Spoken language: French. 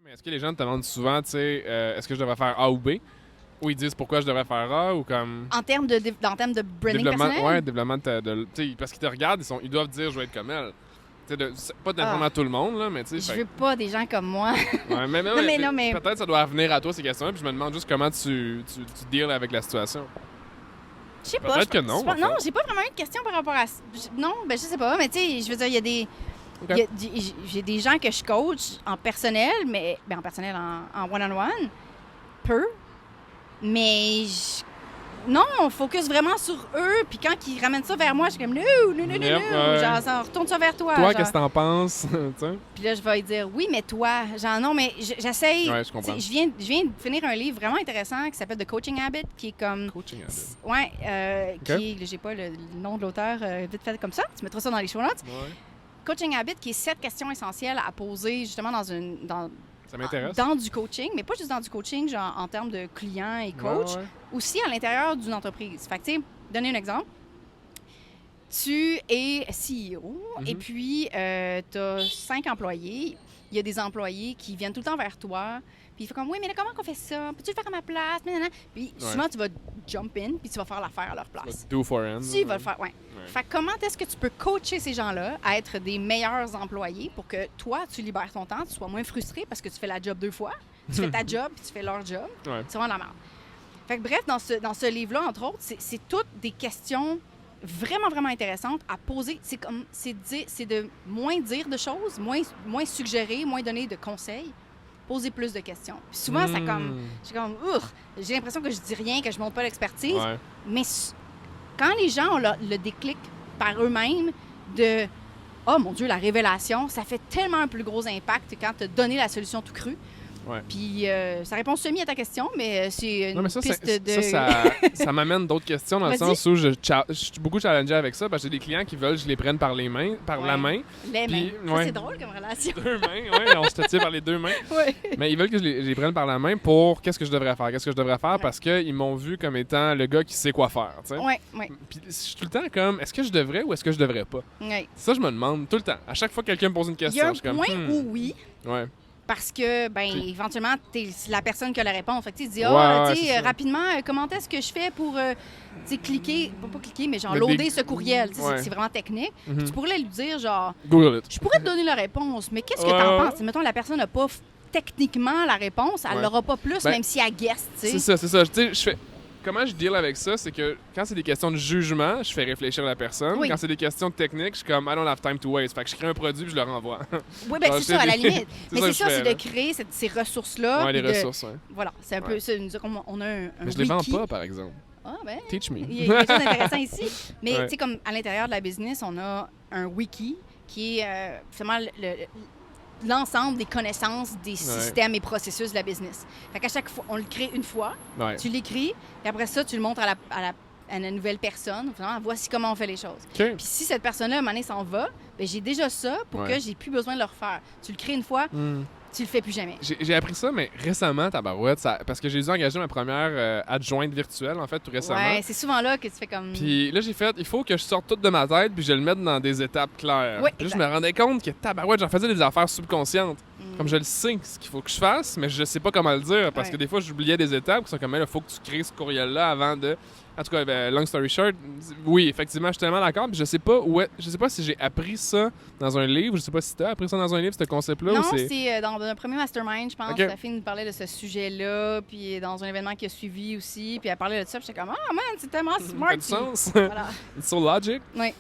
Mais est-ce que les gens te demandent souvent, tu sais, est-ce que je devrais faire A ou B? Ou ils disent pourquoi je devrais faire A ou comme. En termes de branding personnel? Ouais, développement parce qu'ils te regardent, ils doivent dire je vais être comme elle. C'est pas nécessairement tout le monde, là, mais tu sais. Je veux pas des gens comme moi. Ouais, mais Non, mais peut-être ça doit venir à toi ces questions-là, puis je me demande juste comment tu deals avec la situation. Je sais pas. Peut-être que non. Non, j'ai pas vraiment eu de question par rapport à ça. Non, ben je sais pas, mais tu sais, je veux dire, il y a des. Okay. J'ai des gens que je coach en personnel, mais en personnel, en one-on-one, peu. Mais non, on focus vraiment sur eux. Puis quand ils ramènent ça vers moi, je suis comme non. Genre, ça retourne ça vers toi. Toi, qu'est-ce que t'en penses? Puis là, je vais lui dire oui, mais toi. Genre, non, mais j'essaye. Ouais, je comprends. Je viens de finir un livre vraiment intéressant qui s'appelle The Coaching Habit, qui est comme. Coaching Habit. Ouais, qui est. J'ai pas le nom de l'auteur vite fait comme ça. Tu mettras ça dans les show notes. Ouais. Coaching Habit, qui est 7 questions essentielles à poser justement Ça m'intéresse. dans du coaching, mais pas juste dans du coaching, genre en termes de clients et coach, Ouais. aussi à l'intérieur d'une entreprise. Fait que, tu sais, donner un exemple. Tu es CEO et puis tu as 5 employés. Il y a des employés qui viennent tout le temps vers toi. Puis il fait comme, oui, mais là, comment on fait ça? Peux-tu le faire à ma place? Puis souvent, tu vas jump in puis tu vas faire l'affaire à leur place. Do for end. Tu vas le faire, ouais. Fait que comment est-ce que tu peux coacher ces gens-là à être des meilleurs employés pour que toi, tu libères ton temps, tu sois moins frustré parce que tu fais la job 2 fois. Tu fais ta job puis tu fais leur job. Ouais. C'est vraiment la merde. Fait que bref, dans ce livre-là, entre autres, c'est toutes des questions vraiment, vraiment intéressantes à poser. C'est de moins dire de choses, moins suggérer, moins donner de conseils, poser plus de questions. Puis souvent, j'ai l'impression que je dis rien, que je montre pas l'expertise. Ouais. Mais quand les gens ont le déclic par eux-mêmes de « Oh mon Dieu, la révélation », ça fait tellement un plus gros impact quand tu as donné la solution tout cru. Ouais. Puis ça répond semi à ta question, mais c'est une Non, mais piste de... ça m'amène d'autres questions dans le Vas-y. sens où je suis beaucoup challengé avec ça parce que j'ai des clients qui veulent que je les prenne par la main. Les Puis, mains. Ça, ouais. c'est drôle comme relation. 2 mains, oui, on se tient par les 2 mains. Ouais. Mais ils veulent que je les prenne par la main pour qu'est-ce que je devrais faire parce qu'ils m'ont vu comme étant le gars qui sait quoi faire, tu sais. Oui. Puis je suis tout le temps comme, est-ce que je devrais ou est-ce que je devrais pas? Ça, je me demande tout le temps. À chaque fois que quelqu'un me pose une Il y a question, un je suis comme, point où oui, Ouais. parce que, éventuellement, t'es la personne qui a la réponse. Fait que tu dis, Ouais, tu sais, c'est ça. rapidement, comment est-ce que je fais pour, tu sais, cliquer, pas cliquer, mais genre Mais loader ce courriel. Tu sais, Ouais. c'est vraiment technique. Mhm. Tu pourrais lui dire, genre, Google it. je pourrais te donner la réponse, mais qu'est-ce que Ouais, t'en ouais. penses? Mettons, la personne n'a pas techniquement la réponse, elle Ouais. l'aura pas plus, Ben, même si elle guesse, tu sais. C'est ça. Tu sais, je fais. Comment je deal avec ça, c'est que quand c'est des questions de jugement, je fais réfléchir la personne. Oui. Quand c'est des questions techniques, je suis comme I don't have time to waste. Fait que je crée un produit puis je le renvoie. Oui, bien, Genre, c'est ça, à la limite. Mais que c'est je ça, fais, c'est là. de créer ces ressources-là. Ouais, les puis de- ressources, ouais. Voilà, c'est un peu Ouais. ça. Nous dire on a un Mais je les vends wiki. pas, par exemple. Ah, ben. Teach me. Il y a quelque chose d'intéressant ici. Mais Ouais. tu sais, comme à l'intérieur de la business, on a un wiki qui est finalement l'ensemble des connaissances des systèmes et processus de la business. Fait qu'à chaque fois, on le crée une fois, Ouais. tu l'écris, et après ça, tu le montres à la nouvelle personne. Finalement, voici comment on fait les choses. OK. Puis si cette personne-là, à un moment donné, s'en va, ben j'ai déjà ça pour Ouais. que j'ai plus besoin de le refaire. Tu le crées une fois, Hmm. tu le fais plus jamais. J'ai appris ça, mais récemment, tabarouette, parce que j'ai dû engager ma première adjointe virtuelle, en fait, tout récemment. Ouais, c'est souvent là que tu fais comme... Puis là, j'ai fait, il faut que je sorte tout de ma tête puis je le mette dans des étapes claires. Oui, Puis là, je exact. me rendais compte que tabarouette, j'en faisais des affaires subconscientes. Mm. Comme je le sais, ce qu'il faut que je fasse, mais je sais pas comment le dire parce Ouais. que des fois, j'oubliais des étapes qui sont comme, il faut que tu crées ce courriel-là avant de. En tout cas, long story short, oui, effectivement, je suis tellement d'accord. Puis je sais pas je sais pas si j'ai appris ça dans un livre. Je sais pas si tu as appris ça dans un livre, ce concept-là. Non, ou c'est... c'est dans un premier mastermind, je pense. Ok. La fille nous parlait de ce sujet-là, puis dans un événement qui a suivi aussi, puis elle parlait de ça, puis j'étais comme « Ah, man, c'est tellement Ça smart! » fait du sens. Voilà. It's so logic. Oui.